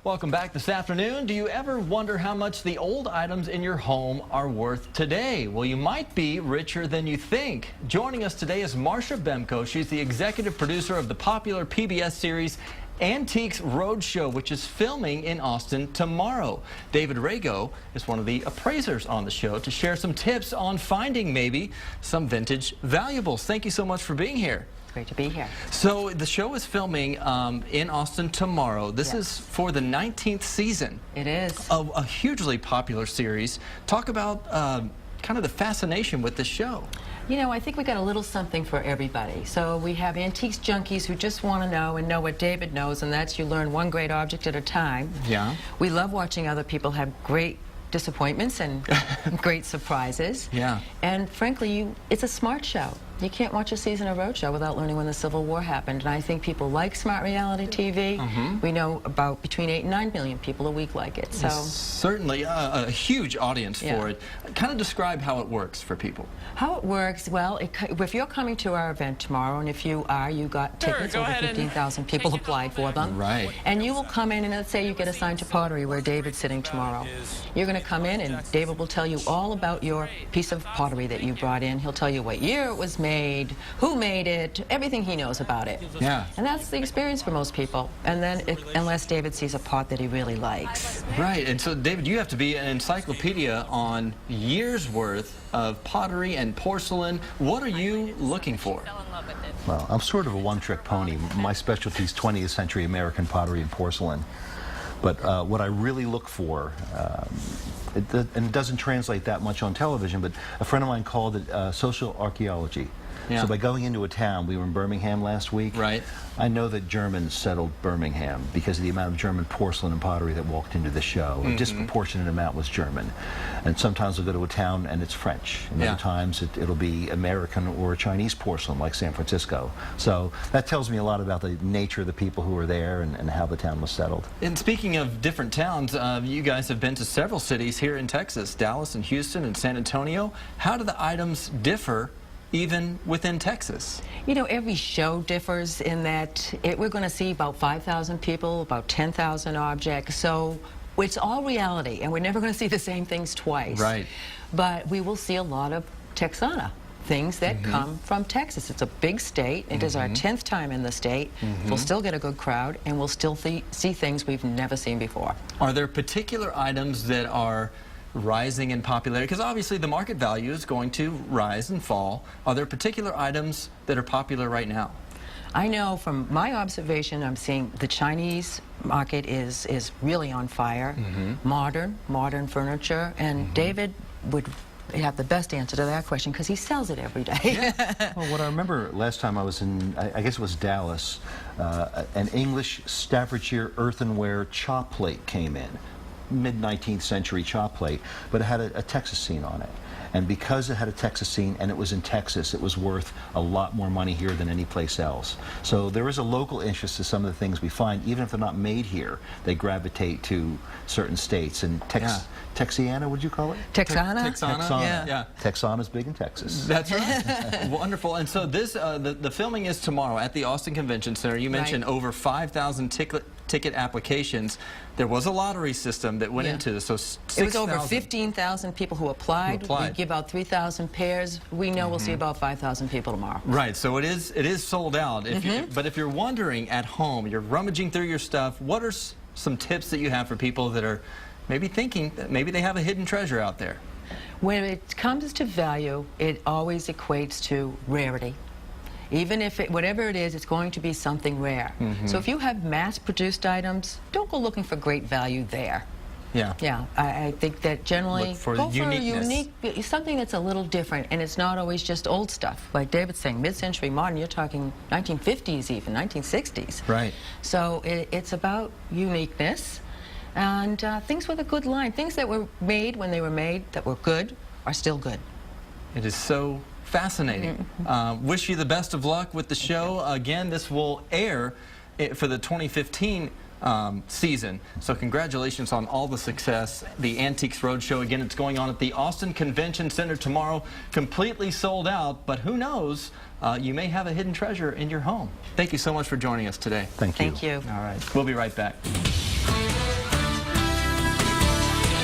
Welcome back this afternoon. Do you ever wonder how much the old items in your home are worth today? Well, you might be richer than you think. Joining us today is Marsha Bemko. She's the executive producer of the popular PBS series Antiques Roadshow, which is filming in Austin tomorrow. David Rago is one of the appraisers on the show to share some tips on finding maybe some vintage valuables. Thank you so much for being here. Great to be here. So the show is filming in Austin tomorrow. This is for the 19th season. It is. Of a hugely popular series. Talk about kind of the fascination with this show. You know, I think we got a little something for everybody. So we have antiques junkies who just want to know and know what David knows, and that's you learn one great object at a time. Yeah. We love watching other people have great disappointments and great surprises. Yeah. And frankly, it's a smart show. You can't watch a season of Roadshow without learning when the Civil War happened. And I think people like smart reality TV. We know about between 8 and 9 million people a week like it. So certainly a huge audience for it. Kind of describe how it works for people. How it works, well, if you're coming to our event tomorrow, and if you are, you got tickets, over 15,000 people applied for them. Right. And you will come in, and let's say you get assigned to Pottery, where David's sitting tomorrow. You're going to come in, and David will tell you all about your piece of pottery that you brought in. He'll tell you what year it was made, who made it, everything he knows about it. Yeah. And that's the experience for most people. And then, unless David sees a pot that he really likes. Right. And so, David, you have to be an encyclopedia on years' worth of pottery and porcelain. What are you looking for? Well, I'm sort of a one-trick pony. My specialty is 20th century American pottery and porcelain. But what I really look for, and it doesn't translate that much on television, but a friend of mine called it social archaeology. Yeah. So by going into a town, we were in Birmingham last week. Right. I know that Germans settled Birmingham because of the amount of German porcelain and pottery that walked into the show. A disproportionate amount was German. And sometimes we'll go to a town and it's French. And other times it'll be American or Chinese porcelain like San Francisco. So that tells me a lot about the nature of the people who were there and how the town was settled. And speaking of different towns, you guys have been to several cities here in Texas, Dallas and Houston and San Antonio. How do the items differ even within Texas? You know, every show differs in that we're going to see about 5,000 people, about 10,000 objects. So it's all reality, and we're never going to see the same things twice. Right. But we will see a lot of Texana, things that come from Texas. It's a big state. It is our 10th time in the state. We'll still get a good crowd, and we'll still see things we've never seen before. Are there particular items that are rising in popularity? Because obviously the market value is going to rise and fall. Are there particular items that are popular right now? I know from my observation, I'm seeing the Chinese market is really on fire. Modern furniture, and David would have the best answer to that question because he sells it every day. Well, what I remember last time I was in, I guess it was Dallas, an English Staffordshire earthenware chop plate came in. Mid-19th century chop plate, but it had a Texas scene on it. And because it had a Texas scene and it was in Texas, it was worth a lot more money here than any place else. So there is a local interest to some of the things we find. Even if they're not made here, they gravitate to certain states. And Texana, would you call it? Texana? Texana, yeah. Texana is big in Texas. That's right. Wonderful. And so this, the filming is tomorrow at the Austin Convention Center. You mentioned over 5,000 ticket applications. There was a lottery system that went into this, so 6,000. It was over 15,000 people who applied. We give out 3,000 pairs. We know we'll see about 5,000 people tomorrow. Right, so it is sold out. But if you're wondering at home, you're rummaging through your stuff, what are some tips that you have for people that are maybe thinking that maybe they have a hidden treasure out there? When it comes to value, it always equates to rarity. Even if whatever it is, it's going to be something rare. So if you have mass-produced items, don't go looking for great value there. Yeah, I think that generally look for go uniqueness. for a unique, something that's a little different, and it's not always just old stuff. Like David's saying, mid-century modern, you're talking 1950s even, 1960s. Right. So it's about uniqueness and things with a good line. Things that were made when they were made that were good are still good. It is so fascinating. Wish you the best of luck with the show. Again, this will air for the 2015 season. So congratulations on all the success. The Antiques Roadshow, again, it's going on at the Austin Convention Center tomorrow. Completely sold out, but who knows, you may have a hidden treasure in your home. Thank you so much for joining us today. Thank you. Thank you. All right, we'll be right back.